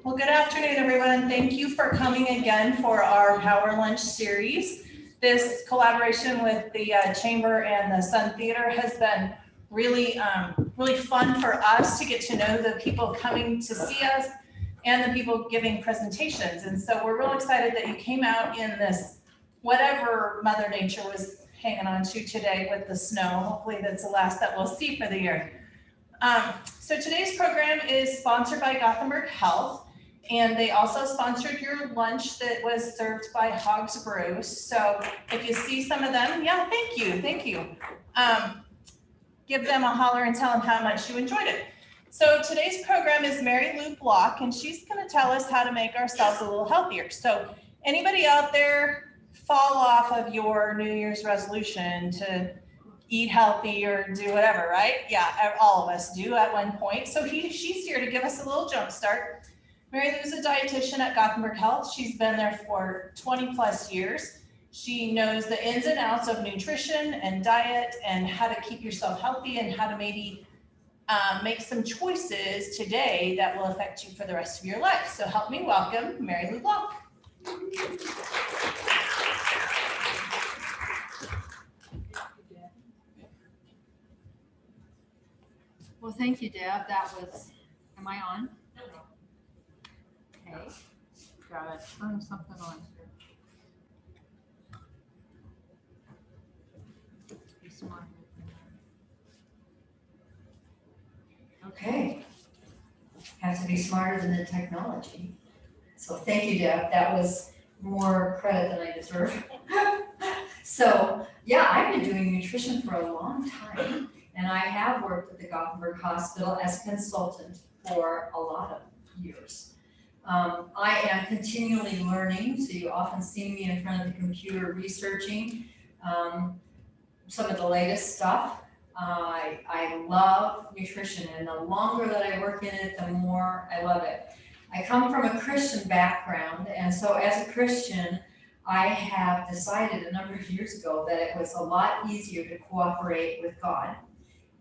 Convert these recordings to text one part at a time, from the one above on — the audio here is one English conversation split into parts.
Well, good afternoon, everyone. Thank you for coming again for our Power Lunch series. This collaboration with the Chamber and the Sun Theater has been really, really fun for us to get to know the people coming to see us and the people giving presentations. And so we're real excited that you came out in this, whatever Mother Nature was hanging on to today with the snow. Hopefully that's the last that we'll see for the year. So today's program is sponsored by Gothenburg Health. And they also sponsored your lunch that was served by Hogs Brew. So if you see some of them, yeah, thank you. Give them a holler and tell them how much you enjoyed it. So today's program is Mary Lou Block, and she's gonna tell us how to make ourselves a little healthier. So anybody out there fall off of your New Year's resolution to eat healthy or do whatever, right? Yeah, all of us do at one point. So she's here to give us a little jump start. Mary Lou's a dietitian at Gothenburg Health. She's been there for 20 plus years. She knows the ins and outs of nutrition and diet and how to keep yourself healthy and how to maybe make some choices today that will affect you for the rest of your life. So help me welcome Mary Lou Block. Well, thank you, Deb. That was, am I on? Okay, gotta turn something on here. Be smart. Okay, have to be smarter than the technology. So thank you, Deb. That was more credit than I deserve. So yeah, I've been doing nutrition for a long time, and I have worked at the Gothenburg Hospital as a consultant for a lot of years. I am continually learning, so you often see me in front of the computer researching some of the latest stuff. I love nutrition, and the longer that I work in it, the more I love it. I come from a Christian background, and so as a Christian, I have decided a number of years ago that it was a lot easier to cooperate with God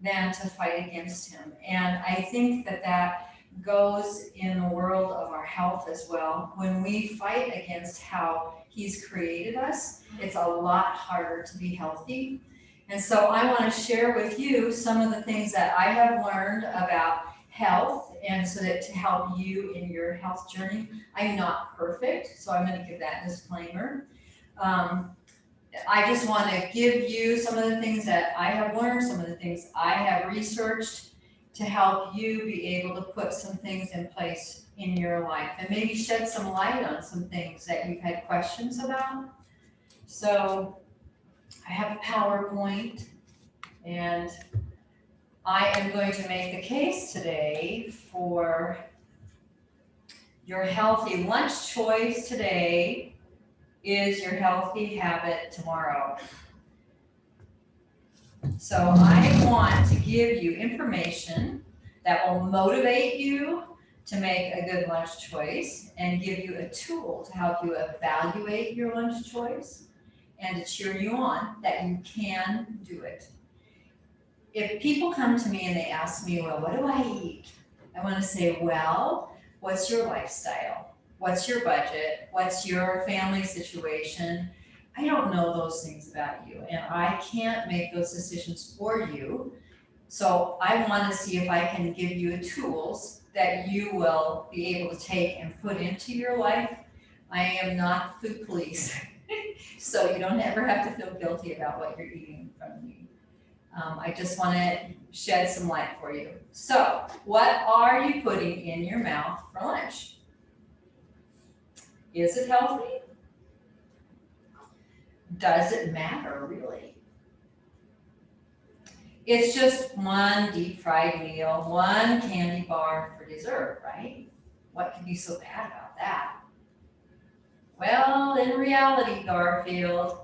than to fight against Him. And I think that goes in the world of our health as well. When we fight against how He's created us, it's a lot harder to be healthy. And so I want to share with you some of the things that I have learned about health, and so that to help you in your health journey. I'm not perfect, so I'm going to give that disclaimer. I just want to give you some of the things that I have learned, some of the things I have researched to help you be able to put some things in place in your life and maybe shed some light on some things that you've had questions about. So I have a PowerPoint, and I am going to make the case today for your healthy lunch choice today is your healthy habit tomorrow. So I want to give you information that will motivate you to make a good lunch choice and give you a tool to help you evaluate your lunch choice and to cheer you on that you can do it. If people come to me and they ask me, well, what do I eat? I want to say, well, what's your lifestyle? What's your budget? What's your family situation? I don't know those things about you, and I can't make those decisions for you. So I want to see if I can give you tools that you will be able to take and put into your life. I am not food police, so you don't ever have to feel guilty about what you're eating from me. I just want to shed some light for you. So what are you putting in your mouth for lunch? Is it healthy? Does it matter, really? It's just one deep fried meal, one candy bar for dessert, right? What could be so bad about that? Well, in reality, Garfield,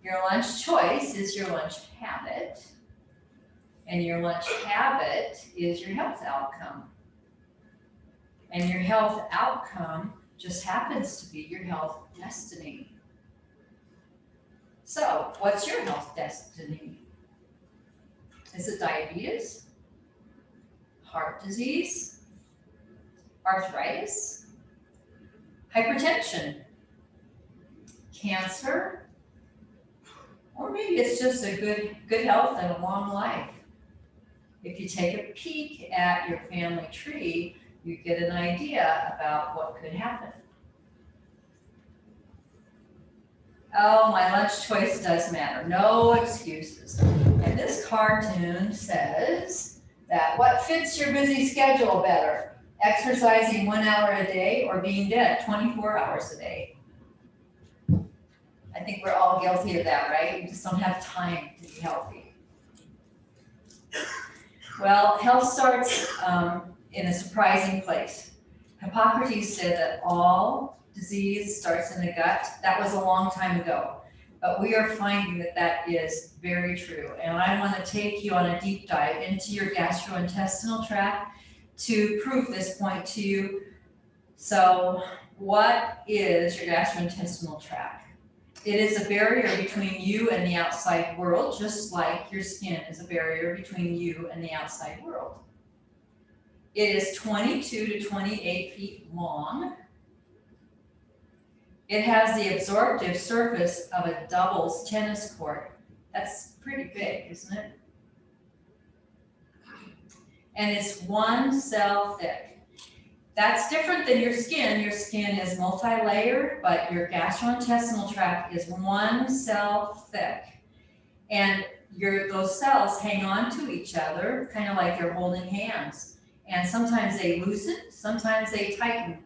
your lunch choice is your lunch habit, and your lunch habit is your health outcome. And your health outcome just happens to be your health destiny. So, what's your health destiny? Is it diabetes, heart disease, arthritis, hypertension, cancer, or maybe it's just a good health and a long life? If you take a peek at your family tree, you get an idea about what could happen. Oh, my lunch choice does matter. No excuses. And this cartoon says that what fits your busy schedule better? Exercising 1 hour a day or being dead 24 hours a day? I think we're all guilty of that, right? We just don't have time to be healthy. Well, health starts in a surprising place. Hippocrates said that all disease starts in the gut. That was a long time ago. But we are finding that that is very true. And I want to take you on a deep dive into your gastrointestinal tract to prove this point to you. So what is your gastrointestinal tract? It is a barrier between you and the outside world, just like your skin is a barrier between you and the outside world. It is 22 to 28 feet long. It has the absorptive surface of a doubles tennis court. That's pretty big, isn't it? And it's 1 cell thick. That's different than your skin. Your skin is multi-layered, but your gastrointestinal tract is 1 cell thick. And those cells hang on to each other, kind of like you're holding hands. And sometimes they loosen, sometimes they tighten.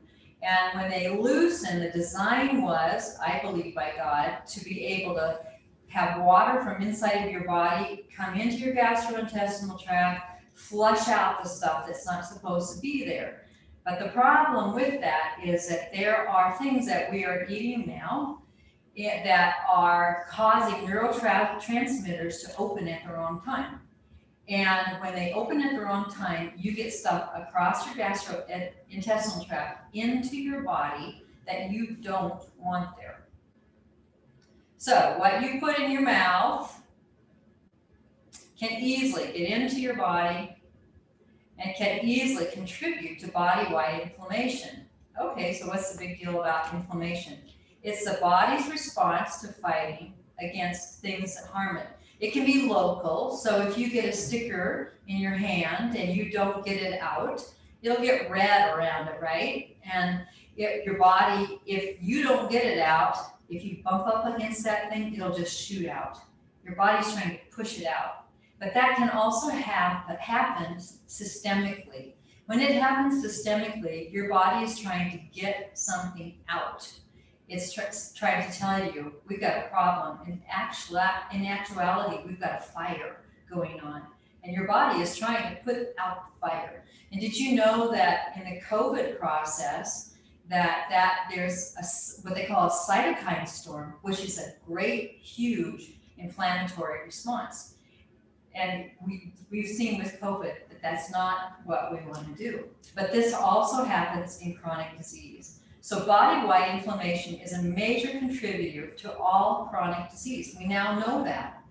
And when they loosen, the design was, I believe by God, to be able to have water from inside of your body come into your gastrointestinal tract, flush out the stuff that's not supposed to be there. But the problem with that is that there are things that we are eating now that are causing neurotransmitters to open at the wrong time. And when they open at the wrong time, you get stuff across your gastrointestinal tract into your body that you don't want there. So what you put in your mouth can easily get into your body and can easily contribute to body-wide inflammation. Okay, so what's the big deal about inflammation? It's the body's response to fighting against things that harm it. It can be local, so if you get a sticker in your hand and you don't get it out, it'll get red around it, right? And your body, if you don't get it out, if you bump up against that thing, it'll just shoot out. Your body's trying to push it out. But that can also happen systemically. When it happens systemically, your body is trying to get something out. It's trying to tell you, we've got a problem. In actuality, we've got a fire going on. And your body is trying to put out the fire. And did you know that in the COVID process, that there's what they call a cytokine storm, which is a great, huge inflammatory response. And we've seen with COVID that that's not what we want to do. But this also happens in chronic disease. So body-wide inflammation is a major contributor to all chronic disease. We now know that.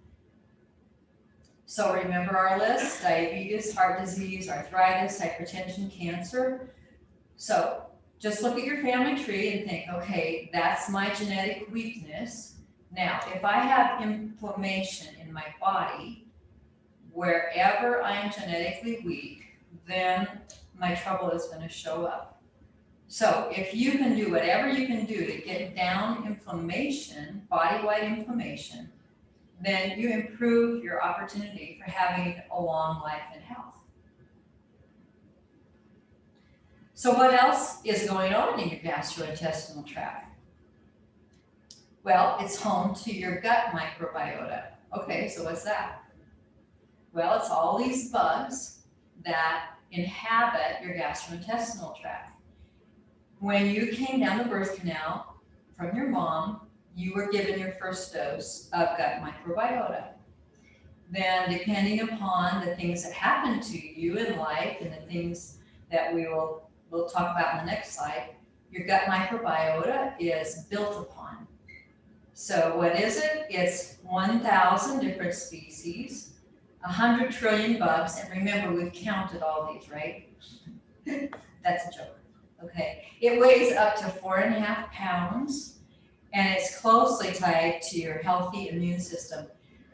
So remember our list: diabetes, heart disease, arthritis, hypertension, cancer. So just look at your family tree and think, okay, that's my genetic weakness. Now, if I have inflammation in my body, wherever I am genetically weak, then my trouble is going to show up. So if you can do whatever you can do to get down inflammation, body-wide inflammation, then you improve your opportunity for having a long life and health. So what else is going on in your gastrointestinal tract? Well, it's home to your gut microbiota. Okay, so what's that? Well, it's all these bugs that inhabit your gastrointestinal tract. When you came down the birth canal from your mom, you were given your first dose of gut microbiota. Then, depending upon the things that happen to you in life and the things that we'll talk about in the next slide, your gut microbiota is built upon. So what is it? It's 1,000 different species 100 trillion bugs, and remember, we've counted all these, right? That's a joke, okay? It weighs up to 4.5 pounds, and it's closely tied to your healthy immune system.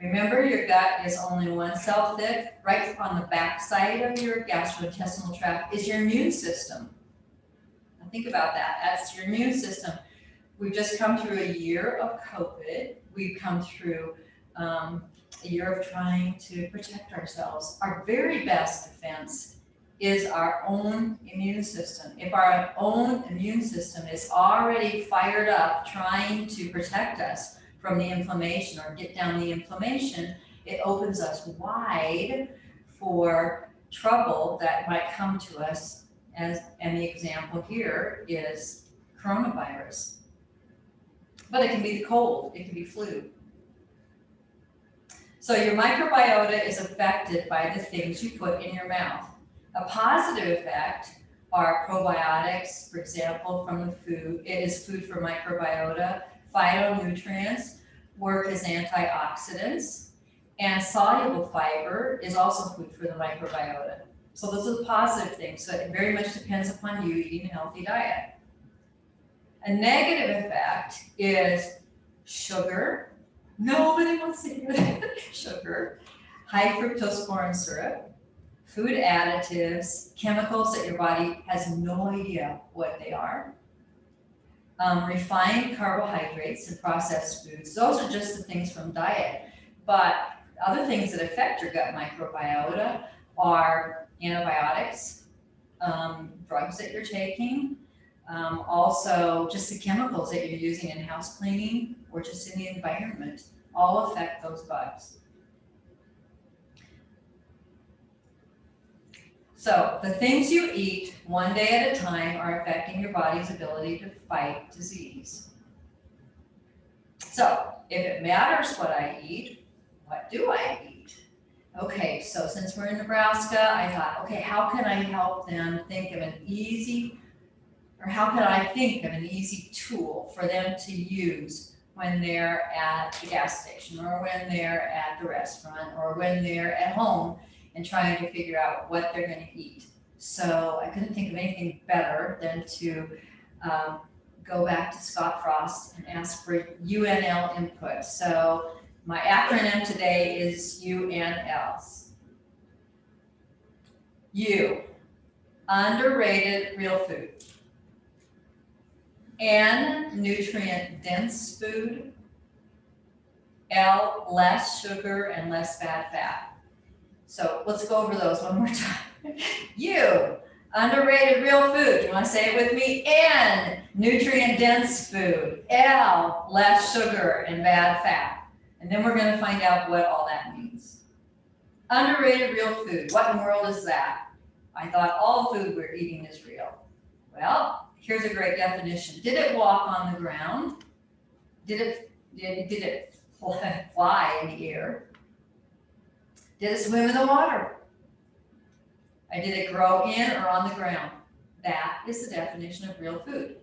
Remember, your gut is only one cell thick. Right on the back side of your gastrointestinal tract is your immune system. Now think about that. That's your immune system. We've just come through a year of COVID. We've come through a year of trying to protect ourselves. Our very best defense is our own immune system. If our own immune system is already fired up trying to protect us from the inflammation or get down the inflammation, it opens us wide for trouble that might come to us, and the example here is coronavirus. But it can be the cold, it can be flu. So your microbiota is affected by the things you put in your mouth. A positive effect are probiotics, for example, from the food. It is food for microbiota. Phytonutrients work as antioxidants, and soluble fiber is also food for the microbiota. So those are the positive things. So it very much depends upon you eating a healthy diet. A negative effect is sugar. Nobody wants to hear that. Sugar, high fructose corn syrup, food additives, chemicals that your body has no idea what they are, refined carbohydrates and processed foods. Those are just the things from diet. But other things that affect your gut microbiota are antibiotics, drugs that you're taking, also just the chemicals that you're using in house cleaning or just in the environment, all affect those bugs. So the things you eat one day at a time are affecting your body's ability to fight disease. So if it matters what I eat, what do I eat? Okay, so since we're in Nebraska, I thought, okay, how can I help them think of an easy, or how can I think of an easy tool for them to use when they're at the gas station, or when they're at the restaurant, or when they're at home and trying to figure out what they're going to eat. So I couldn't think of anything better than to go back to Scott Frost and ask for UNL input. So my acronym today is UNLs. U, underrated real food. N, nutrient dense food. L, less sugar and less bad fat. So let's go over those one more time. U, underrated real food. You want to say it with me? N, nutrient dense food. L, less sugar and bad fat. And then we're going to find out what all that means. Underrated real food. What in the world is that? I thought all food we're eating is real. Well, here's a great definition. Did it walk on the ground? Did it fly in the air? Did it swim in the water? Did it grow in or on the ground? That is the definition of real food.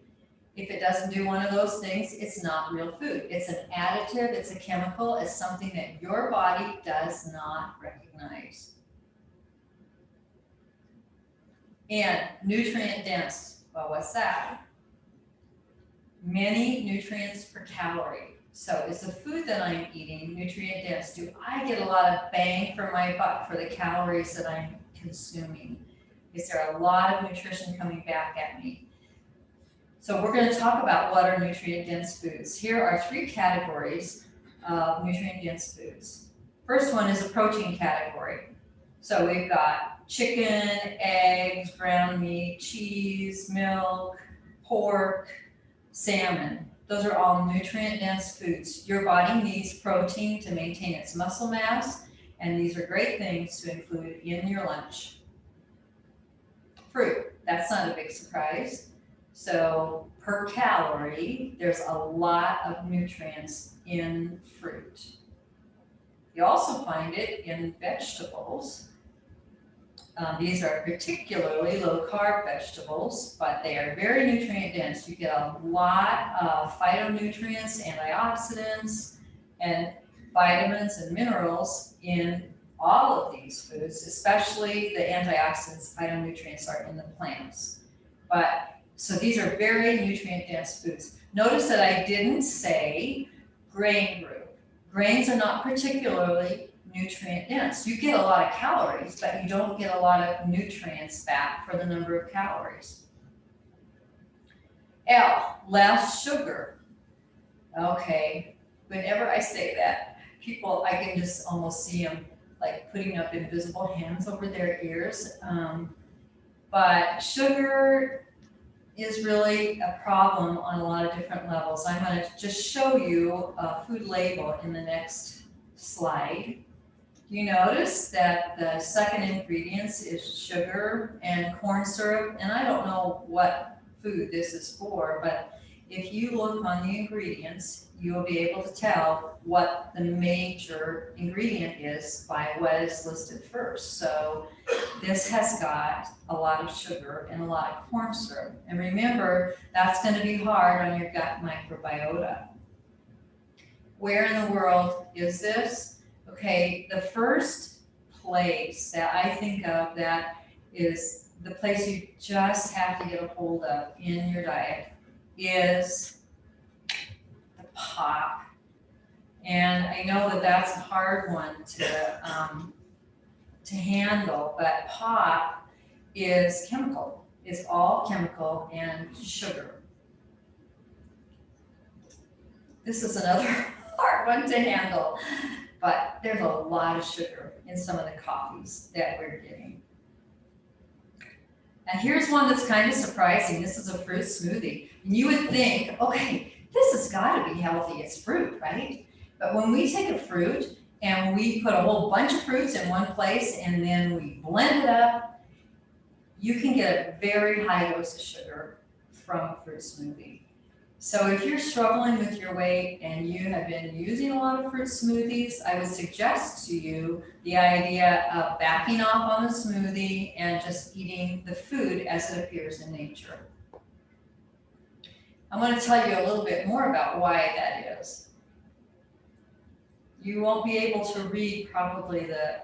If it doesn't do one of those things, it's not real food. It's an additive, it's a chemical, it's something that your body does not recognize. And nutrient dense, well, what's that? Many nutrients per calorie. So is the food that I'm eating nutrient dense? Do I get a lot of bang for my buck for the calories that I'm consuming? Is there a lot of nutrition coming back at me? So we're going to talk about what are nutrient dense foods. Here are 3 categories of nutrient dense foods. First one is a protein category. So we've got chicken, eggs, ground meat, cheese, milk, pork, salmon. Those are all nutrient-dense foods. Your body needs protein to maintain its muscle mass, and these are great things to include in your lunch. Fruit, that's not a big surprise. So per calorie, there's a lot of nutrients in fruit. You also find it in vegetables. These are particularly low-carb vegetables, but they are very nutrient-dense. You get a lot of phytonutrients, antioxidants, and vitamins and minerals in all of these foods, especially the antioxidants, phytonutrients are in the plants. But, so these are very nutrient dense foods. Notice that I didn't say grain group. Grains are not particularly nutrient dense. You get a lot of calories, but you don't get a lot of nutrients back for the number of calories. L, less sugar. Okay, whenever I say that, people, I can just almost see them like putting up invisible hands over their ears. But sugar is really a problem on a lot of different levels. I'm going to just show you a food label in the next slide. You notice that the second ingredients is sugar and corn syrup, and I don't know what food this is for, but if you look on the ingredients, you'll be able to tell what the major ingredient is by what is listed first. So this has got a lot of sugar and a lot of corn syrup. And remember, that's going to be hard on your gut microbiota. Where in the world is this? Okay, the first place that I think of that is the place you just have to get a hold of in your diet is the pop. And I know that that's a hard one to handle, but pop is chemical. It's all chemical and sugar. This is another hard one to handle, but there's a lot of sugar in some of the coffees that we're getting. And here's one that's kind of surprising. This is a fruit smoothie. And you would think, okay, this has got to be healthy. It's fruit, right? But when we take a fruit and we put a whole bunch of fruits in one place and then we blend it up, you can get a very high dose of sugar from a fruit smoothie. So if you're struggling with your weight and you have been using a lot of fruit smoothies, I would suggest to you the idea of backing off on the smoothie and just eating the food as it appears in nature. I want to tell you a little bit more about why that is. You won't be able to read probably the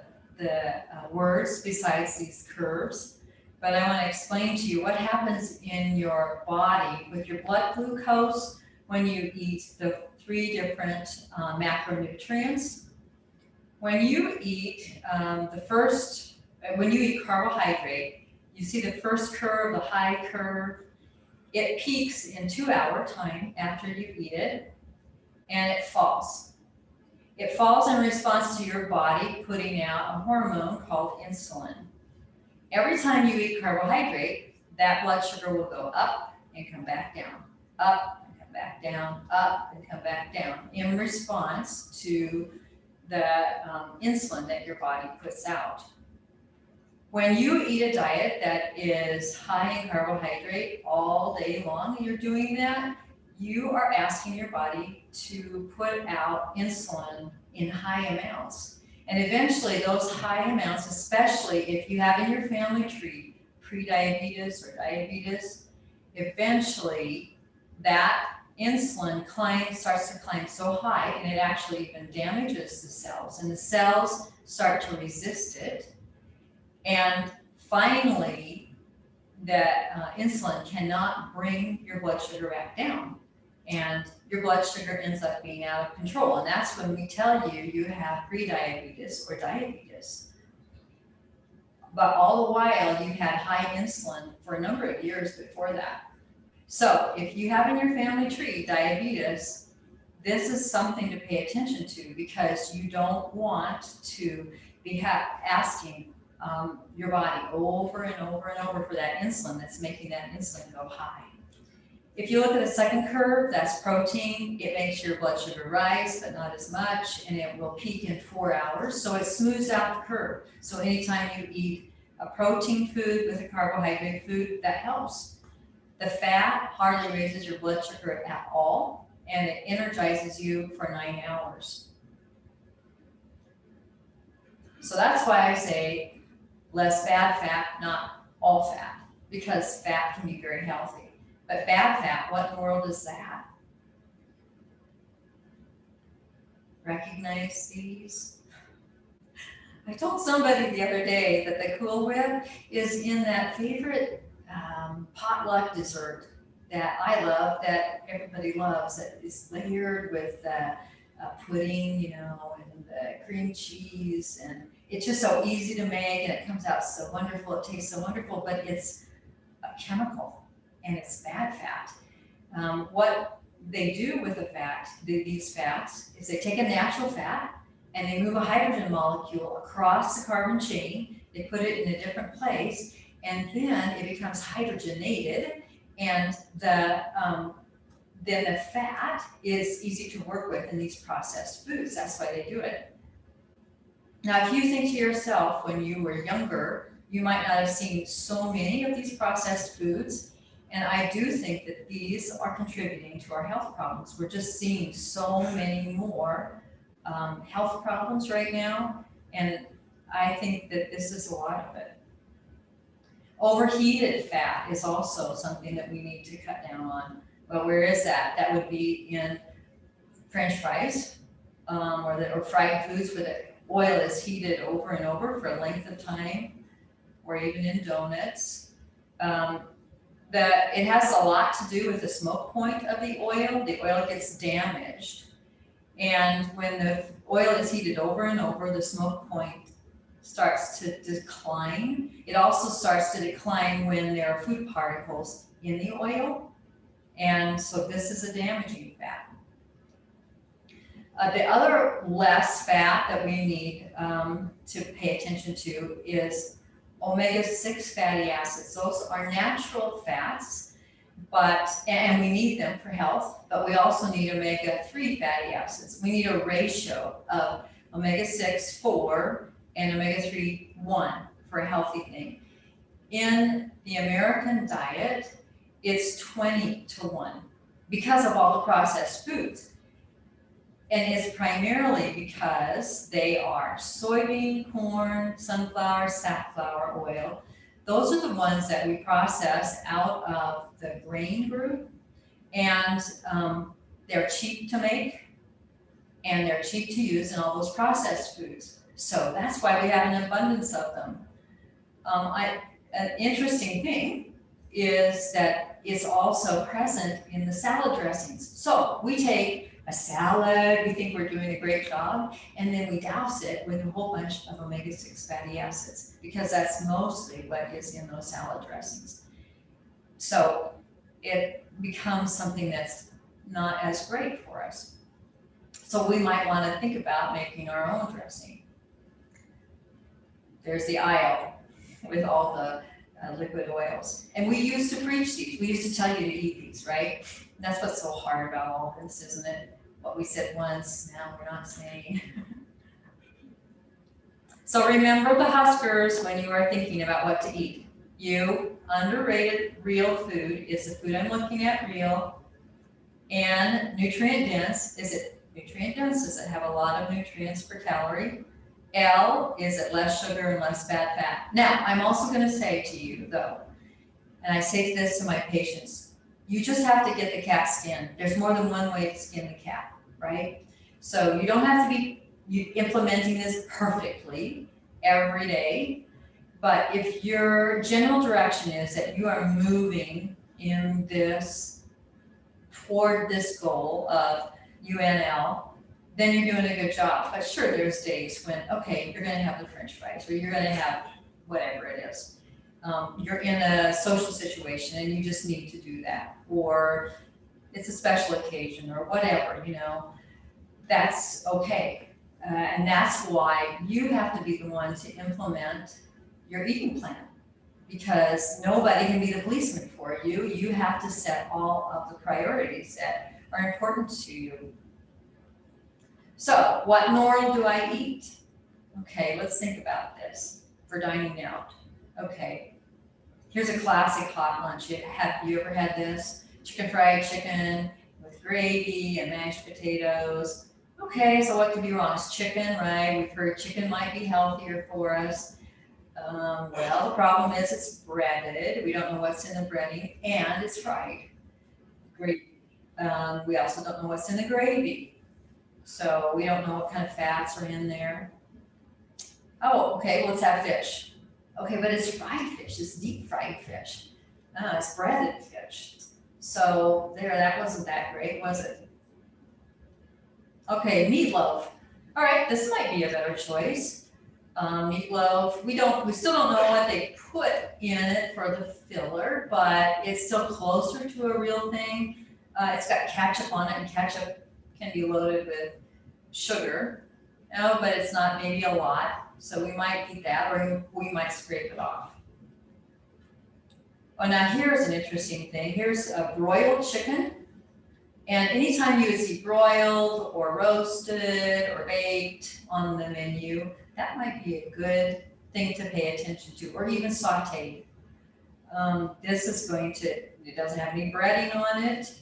words besides these curves, but I want to explain to you what happens in your body with your blood glucose when you eat the 3 different macronutrients. When you eat when you eat carbohydrate, you see the first curve, the high curve. It peaks in 2-hour time after you eat it, and it falls. It falls in response to your body putting out a hormone called insulin. Every time you eat carbohydrate, that blood sugar will go up and come back down, up and come back down, up and come back down in response to the insulin that your body puts out. When you eat a diet that is high in carbohydrate all day long, and you're doing that, you are asking your body to put out insulin in high amounts. And eventually those high amounts, especially if you have in your family tree pre-diabetes or diabetes, eventually that insulin starts to climb so high and it actually even damages the cells, and the cells start to resist it. And finally, that insulin cannot bring your blood sugar back down, and your blood sugar ends up being out of control. And that's when we tell you you have pre-diabetes or diabetes. But all the while, you had high insulin for a number of years before that. So if you have in your family tree diabetes, this is something to pay attention to, because you don't want to be asking your body over and over and over for that insulin that's making that insulin go high. If you look at the second curve, that's protein. It makes your blood sugar rise, but not as much, and it will peak in 4 hours. So it smooths out the curve. So anytime you eat a protein food with a carbohydrate food, that helps. The fat hardly raises your blood sugar at all, and it energizes you for 9 hours. So that's why I say less bad fat, not all fat, because fat can be very healthy. But bad fat, what in the world is that? Recognize these? I told somebody the other day that the Cool Whip is in that favorite potluck dessert that I love, that everybody loves, that is layered with pudding, you know, and cream cheese, and it's just so easy to make, and it comes out so wonderful, it tastes so wonderful, but it's a chemical, and it's bad fat. What they do with the fat, these fats, is they take a natural fat and they move a hydrogen molecule across the carbon chain, they put it in a different place, and then it becomes hydrogenated, and then the fat is easy to work with in these processed foods. That's why they do it. Now, if you think to yourself, when you were younger, you might not have seen so many of these processed foods. And I do think that these are contributing to our health problems. We're just seeing so many more health problems right now. And I think that this is a lot of it. Overheated fat is also something that we need to cut down on. Well, where is that? That would be in French fries or fried foods where the oil is heated over and over for a length of time, or even in donuts. It has a lot to do with the smoke point of the oil. The oil gets damaged. And when the oil is heated over and over, the smoke point starts to decline. It also starts to decline when there are food particles in the oil. And so this is a damaging fat. The other less fat that we need to pay attention to is omega-6 fatty acids. Those are natural fats, and we need them for health, but we also need omega-3 fatty acids. We need a ratio of omega-6 4 and omega-3 1 for a healthy thing. In the American diet, it's 20-1 because of all the processed foods. And it's primarily because they are soybean, corn, sunflower, safflower oil. Those are the ones that we process out of the grain group, and they're cheap to make and they're cheap to use in all those processed foods. So that's why we have an abundance of them. An interesting thing is that it's also present in the salad dressings. So we take a salad, we think we're doing a great job, and then we douse it with a whole bunch of omega-6 fatty acids, because that's mostly what is in those salad dressings. So it becomes something that's not as great for us. So we might want to think about making our own dressing. There's the aisle with all the liquid oils. And we used to preach these. We used to tell you to eat these, right? And that's what's so hard about all this, isn't it? What we said once, now we're not saying. So remember the Huskers when you are thinking about what to eat. Underrated real food. Is the food I'm looking at real? And nutrient dense. Is it nutrient dense? Does it have a lot of nutrients per calorie? L, is it less sugar and less bad fat? Now, I'm also going to say to you, though, and I say this to my patients, you just have to get the cat skin. There's more than one way to skin the cat, right? So you don't have to be implementing this perfectly every day, but if your general direction is that you are moving in this, toward this goal of UNL, then you're doing a good job. But sure, there's days when, okay, you're going to have the French fries, or you're going to have whatever it is. You're in a social situation and you just need to do that, or it's a special occasion or whatever, that's okay. And that's why you have to be the one to implement your eating plan, because nobody can be the policeman for you. You have to set all of the priorities that are important to you. So what normal do I eat? Okay, let's think about this for dining out. Okay, here's a classic hot lunch. Have you ever had this? Fried chicken with gravy and mashed potatoes. Okay, so what could be wrong? It's chicken, right? We've heard chicken might be healthier for us. Well, the problem is it's breaded. We don't know what's in the breading, and it's fried. Gravy. We also don't know what's in the gravy. So we don't know what kind of fats are in there. Oh, okay, let's have fish. Okay, but it's fried fish, it's deep fried fish. It's breaded fish. So there, that wasn't that great, was it? Okay, meatloaf. All right, this might be a better choice. Meatloaf, we still don't know what they put in it for the filler, but it's still closer to a real thing. It's got ketchup on it, and ketchup can be loaded with sugar. No, but it's not maybe a lot, so we might eat that, or we might scrape it off. Oh, now here's an interesting thing. Here's a broiled chicken. And anytime you would see broiled or roasted or baked on the menu, that might be a good thing to pay attention to, or even sauteed. This is it doesn't have any breading on it,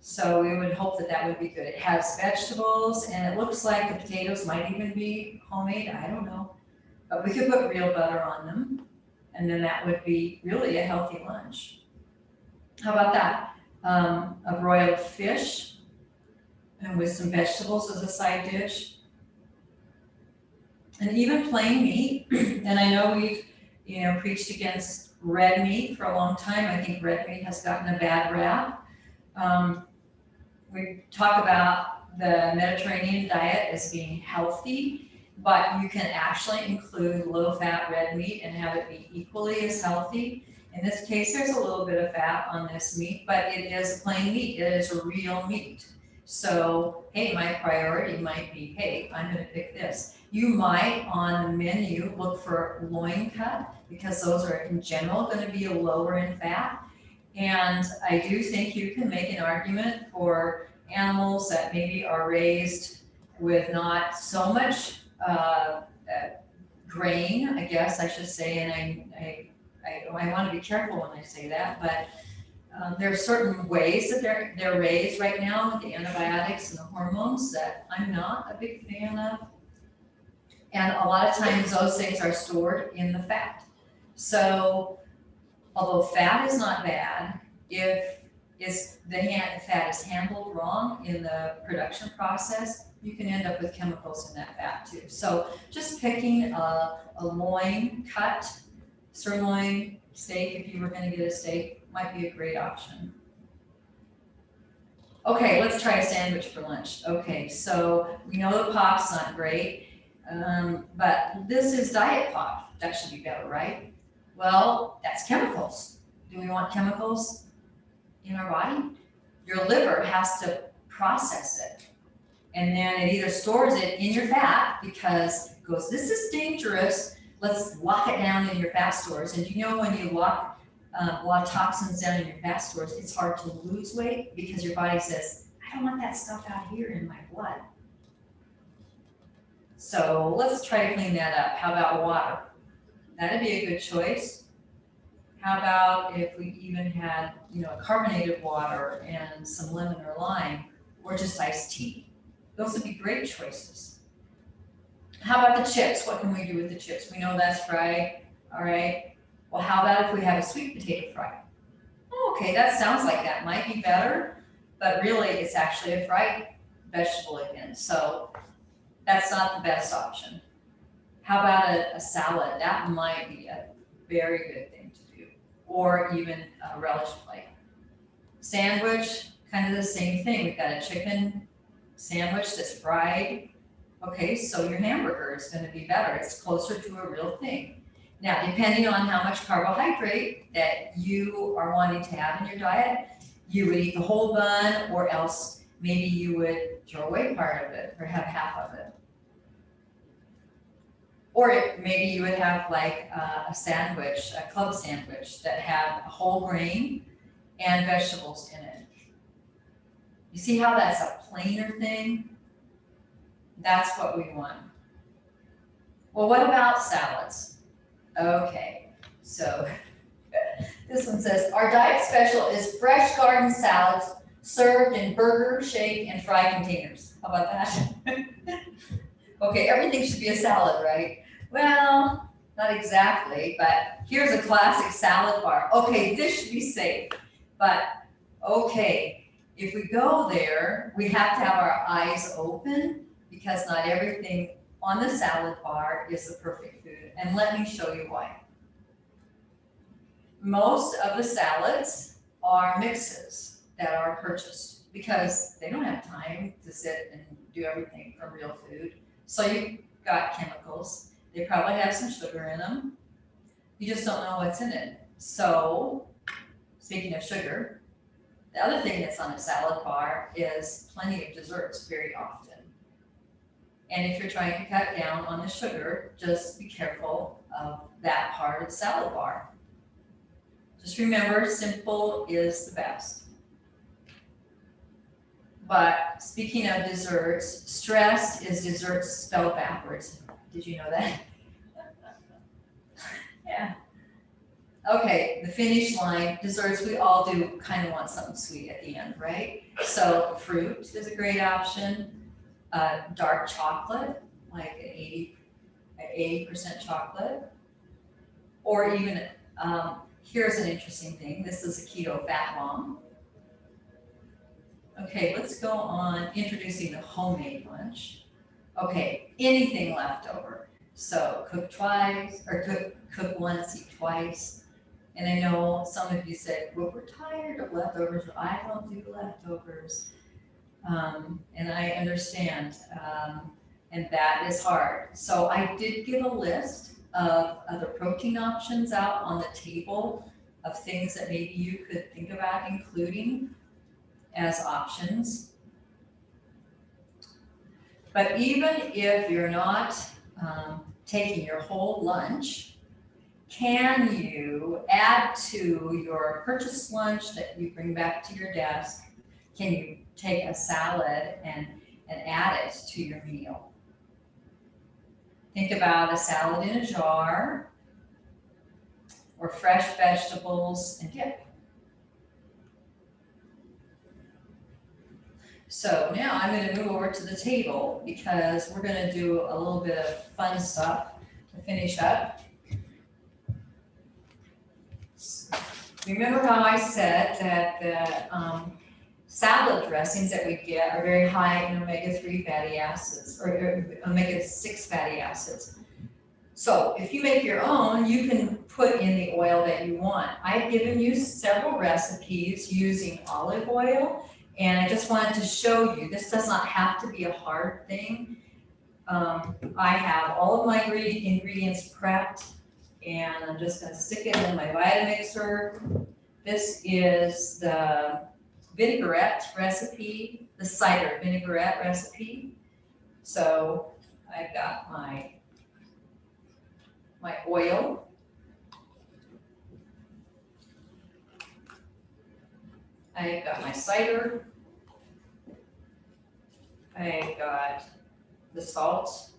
so we would hope that that would be good. It has vegetables, and it looks like the potatoes might even be homemade, I don't know. But we could put real butter on them, and then that would be really a healthy lunch. How about that? A broiled fish and with some vegetables as a side dish. And even plain meat, and I know we've, preached against red meat for a long time. I think red meat has gotten a bad rap. We talk about the Mediterranean diet as being healthy, but you can actually include low-fat red meat and have it be equally as healthy. In this case, there's a little bit of fat on this meat, but it is plain meat. It is a real meat. So, hey, my priority might be, hey, I'm gonna pick this. You might, on the menu, look for loin cut, because those are in general gonna be lower in fat. And I do think you can make an argument for animals that maybe are raised with not so much grain, I guess I should say, and I want to be careful when I say that, but there are certain ways that they're raised right now with the antibiotics and the hormones that I'm not a big fan of. And a lot of times those things are stored in the fat. So although fat is not bad, if the fat is handled wrong in the production process, you can end up with chemicals in that fat too. So just picking a loin cut, sirloin steak, if you were gonna get a steak, might be a great option. Okay, let's try a sandwich for lunch. Okay, so we know the pop's not great, but this is diet pop. That should be better, right? Well, that's chemicals. Do we want chemicals in our body? Your liver has to process it. And then it either stores it in your fat because it goes, this is dangerous, let's lock it down in your fat stores. And when you lock a lot of toxins down in your fat stores, it's hard to lose weight because your body says, I don't want that stuff out here in my blood. So let's try to clean that up. How about water? That'd be a good choice. How about if we even had, carbonated water and some lemon or lime, or just iced tea? Those would be great choices. How about the chips? What can we do with the chips? We know that's fried, all right. Well, how about if we have a sweet potato fry? Oh, okay, that sounds like that might be better, but really it's actually a fried vegetable again, so that's not the best option. How about a salad? That might be a very good thing to do, or even a relish plate. Sandwich, kind of the same thing. We've got a chicken sandwich that's fried. Okay, so your hamburger is going to be better. It's closer to a real thing. Now, depending on how much carbohydrate that you are wanting to have in your diet, you would eat the whole bun, or else maybe you would throw away part of it or have half of it. Or maybe you would have like a sandwich, a club sandwich that had a whole grain and vegetables in it. You see how that's a plainer thing? That's what we want. Well, what about salads? Okay, so this one says, our diet special is fresh garden salads served in burger, shake, and fry containers. How about that? Okay, everything should be a salad, right? Well, not exactly, but here's a classic salad bar. Okay, this should be safe, but okay, if we go there, we have to have our eyes open because not everything on the salad bar is the perfect food, and let me show you why. Most of the salads are mixes that are purchased because they don't have time to sit and do everything from real food. So you've got chemicals. They probably have some sugar in them. You just don't know what's in it. So, speaking of sugar, the other thing that's on a salad bar is plenty of desserts very often. And if you're trying to cut down on the sugar, just be careful of that part of the salad bar. Just remember, simple is the best. But speaking of desserts, stressed is desserts spelled backwards. Did you know that? Yeah. Okay, the finish line, desserts, we all do kind of want something sweet at the end, right? So fruit is a great option. Dark chocolate, like an 80% chocolate. Or even, here's an interesting thing. This is a keto fat bomb. Okay, let's go on introducing the homemade lunch. Okay, anything left over. So cook twice, or cook once, eat twice. And I know some of you said, well, we're tired of leftovers. I don't do leftovers. And I understand, and that is hard. So I did give a list of other protein options out on the table of things that maybe you could think about including as options. But even if you're not taking your whole lunch, can you add to your purchased lunch that you bring back to your desk? Can you take a salad and add it to your meal? Think about a salad in a jar or fresh vegetables and dip. So now I'm going to move over to the table because we're going to do a little bit of fun stuff to finish up. Remember how I said that the salad dressings that we get are very high in omega-3 fatty acids or omega-6 fatty acids. So if you make your own, you can put in the oil that you want. I've given you several recipes using olive oil, and I just wanted to show you, this does not have to be a hard thing. I have all of my ingredients prepped, and I'm just going to stick it in my Vitamixer. This is the vinaigrette recipe, the cider vinaigrette recipe. So I've got my oil. I've got my cider. I've got the salt,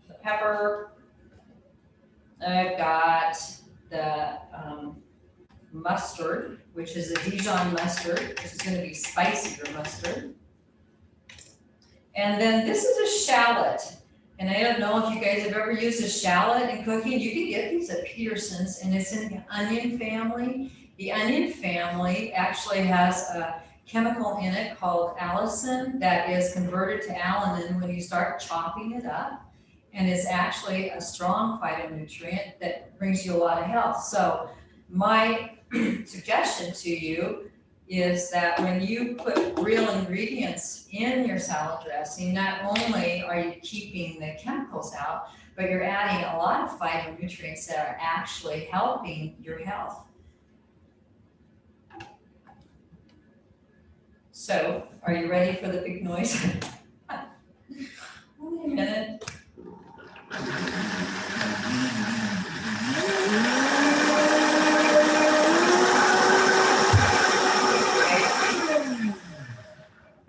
the pepper. I've got the mustard, which is a Dijon mustard. This is going to be spicier mustard. And then this is a shallot. And I don't know if you guys have ever used a shallot in cooking. You can get these at Peterson's, and it's in the onion family. The onion family actually has a chemical in it called allicin that is converted to alanine when you start chopping it up. And it's actually a strong phytonutrient that brings you a lot of health. So my suggestion to you is that when you put real ingredients in your salad dressing, not only are you keeping the chemicals out, but you're adding a lot of phytonutrients that are actually helping your health. So, are you ready for the big noise? Wait a minute.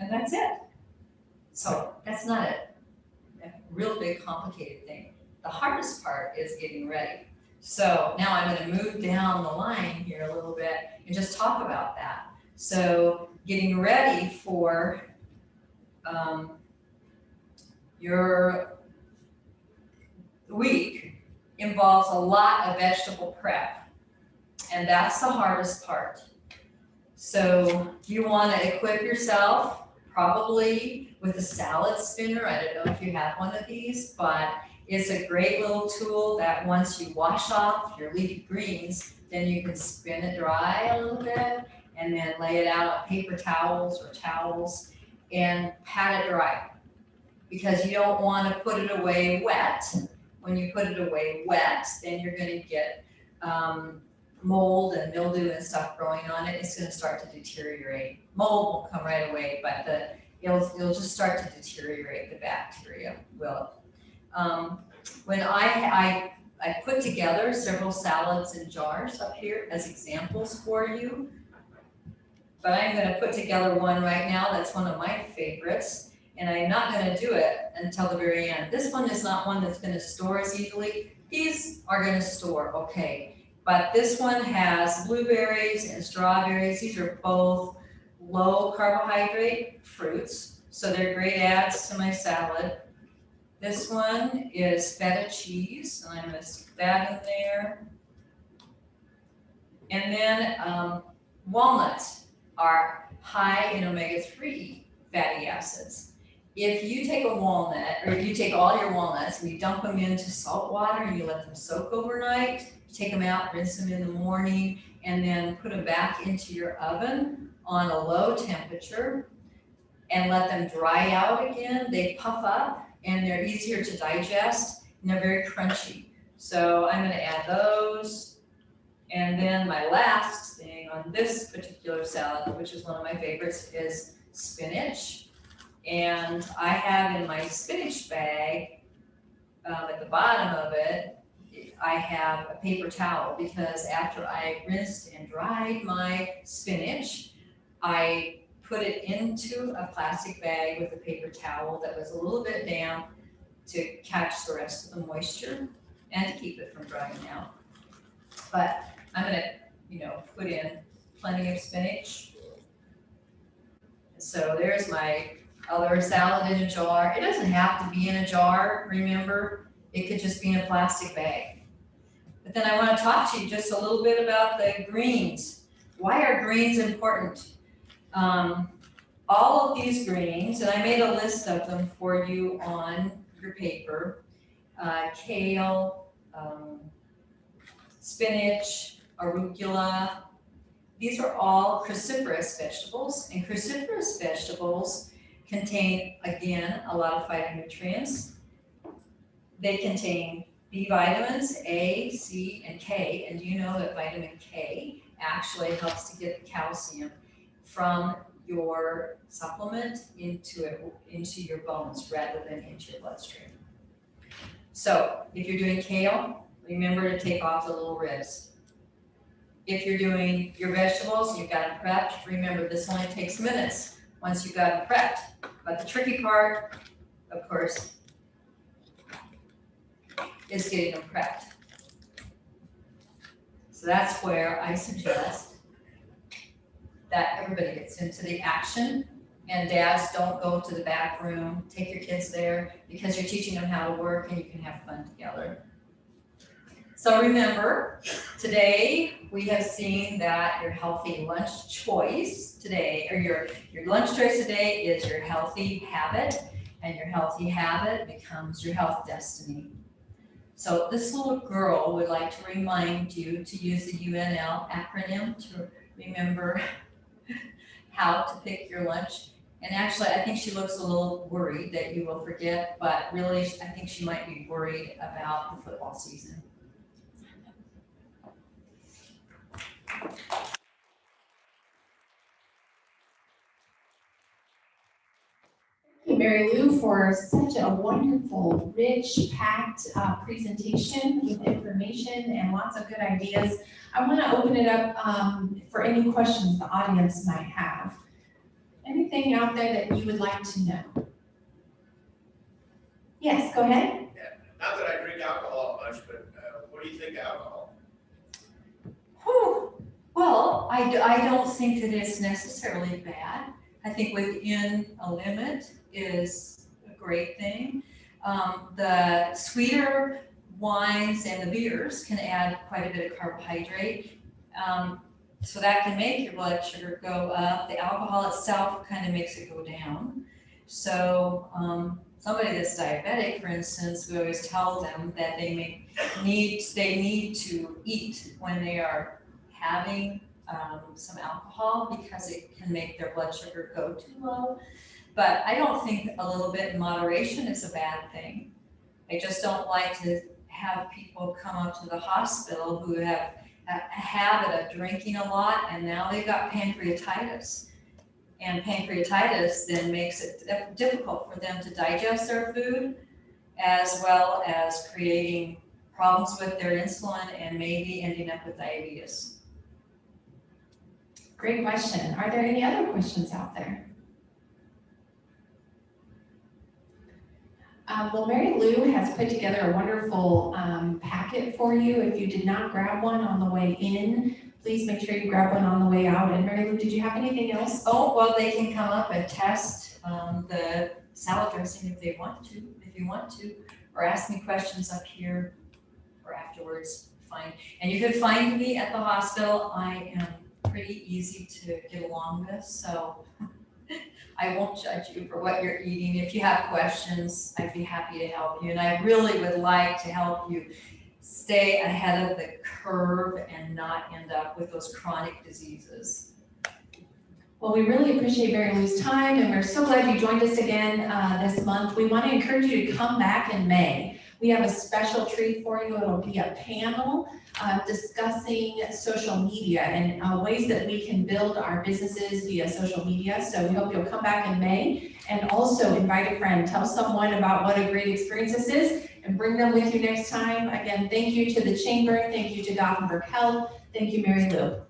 And that's it. So that's not a real big complicated thing. The hardest part is getting ready. So now I'm going to move down the line here a little bit and just talk about that. So getting ready for your week involves a lot of vegetable prep, and that's the hardest part. So you want to equip yourself probably with a salad spinner. I don't know if you have one of these, but it's a great little tool that once you wash off your leafy greens, then you can spin it dry a little bit and then lay it out on paper towels or towels and pat it dry. Because you don't want to put it away wet. When you put it away wet, then you're going to get mold and mildew and stuff growing on it. It's going to start to deteriorate. Mold will come right away, but it'll just start to deteriorate. The bacteria will. When I put together several salads in jars up here as examples for you, but I'm going to put together one right now that's one of my favorites, and I'm not going to do it until the very end. This one is not one that's going to store as easily. These are going to store, okay. But this one has blueberries and strawberries. These are both low carbohydrate fruits, so they're great adds to my salad. This one is feta cheese, and I'm going to stick that in there. And then walnuts are high in omega-3 fatty acids. If you take a walnut, or if you take all your walnuts and you dump them into salt water and you let them soak overnight, you take them out, rinse them in the morning, and then put them back into your oven on a low temperature and let them dry out again, they puff up and they're easier to digest and they're very crunchy. So I'm going to add those. And then my last thing on this particular salad, which is one of my favorites, is spinach. And I have in my spinach bag, at the bottom of it, I have a paper towel because after I rinsed and dried my spinach, I put it into a plastic bag with a paper towel that was a little bit damp to catch the rest of the moisture and to keep it from drying out. But I'm gonna, put in plenty of spinach. So there's my other salad in a jar. It doesn't have to be in a jar, remember? It could just be in a plastic bag. But then I want to talk to you just a little bit about the greens. Why are greens important? All of these greens, and I made a list of them for you on your paper. Kale, spinach, arugula. These are all cruciferous vegetables, and cruciferous vegetables contain, again, a lot of phytonutrients. They contain B vitamins, A, C, and K, and you know that vitamin K actually helps to get the calcium from your supplement into your bones rather than into your bloodstream. So if you're doing kale, remember to take off the little ribs. If you're doing your vegetables, you've got them prepped, remember this only takes minutes once you've got them prepped. But the tricky part, of course, is getting them prepped. So that's where I suggest that everybody gets into the action, and dads, don't go to the back room, take your kids there because you're teaching them how to work and you can have fun together. So remember, today we have seen that your healthy lunch choice today, or your lunch choice today is your healthy habit, and your healthy habit becomes your health destiny. So this little girl would like to remind you to use the UNL acronym to remember how to pick your lunch. And actually, I think she looks a little worried that you will forget, but really, I think she might be worried about the football season. Thank you, Mary Lou, for such a wonderful, rich, packed presentation with information and lots of good ideas. I want to open it up for any questions the audience might have. Anything out there that you would like to know? Yes, go ahead. Yeah, not that I drink alcohol much, but what do you think of alcohol? Whew. Well, I don't think that it's necessarily bad. I think within a limit is a great thing. The sweeter wines and the beers can add quite a bit of carbohydrate. So that can make your blood sugar go up. The alcohol itself kind of makes it go down. So somebody that's diabetic, for instance, we always tell them that they need to eat when they are having some alcohol because it can make their blood sugar go too low. But I don't think a little bit in moderation is a bad thing. I just don't like to have people come up to the hospital who have a habit of drinking a lot and now they've got pancreatitis. And pancreatitis then makes it difficult for them to digest their food, as well as creating problems with their insulin and maybe ending up with diabetes. Great question. Are there any other questions out there? Well, Mary Lou has put together a wonderful packet for you. If you did not grab one on the way in, please make sure you grab one on the way out. And Mary Lou, did you have anything else? Oh, well, they can come up and test the salad dressing if you want to, or ask me questions up here or afterwards, fine. And you can find me at the hospital. I am pretty easy to get along with, so I won't judge you for what you're eating. If you have questions, I'd be happy to help you. And I really would like to help you stay ahead of the curve and not end up with those chronic diseases. Well, we really appreciate Mary Lou's time, and we're so glad you joined us again this month. We want to encourage you to come back in May. We have a special treat for you. It'll be a panel discussing social media and ways that we can build our businesses via social media. So we hope you'll come back in May, and also invite a friend. Tell someone about what a great experience this is and bring them with you next time. Again, thank you to the Chamber. Thank you to Gothenburg Health. Thank you, Mary Lou.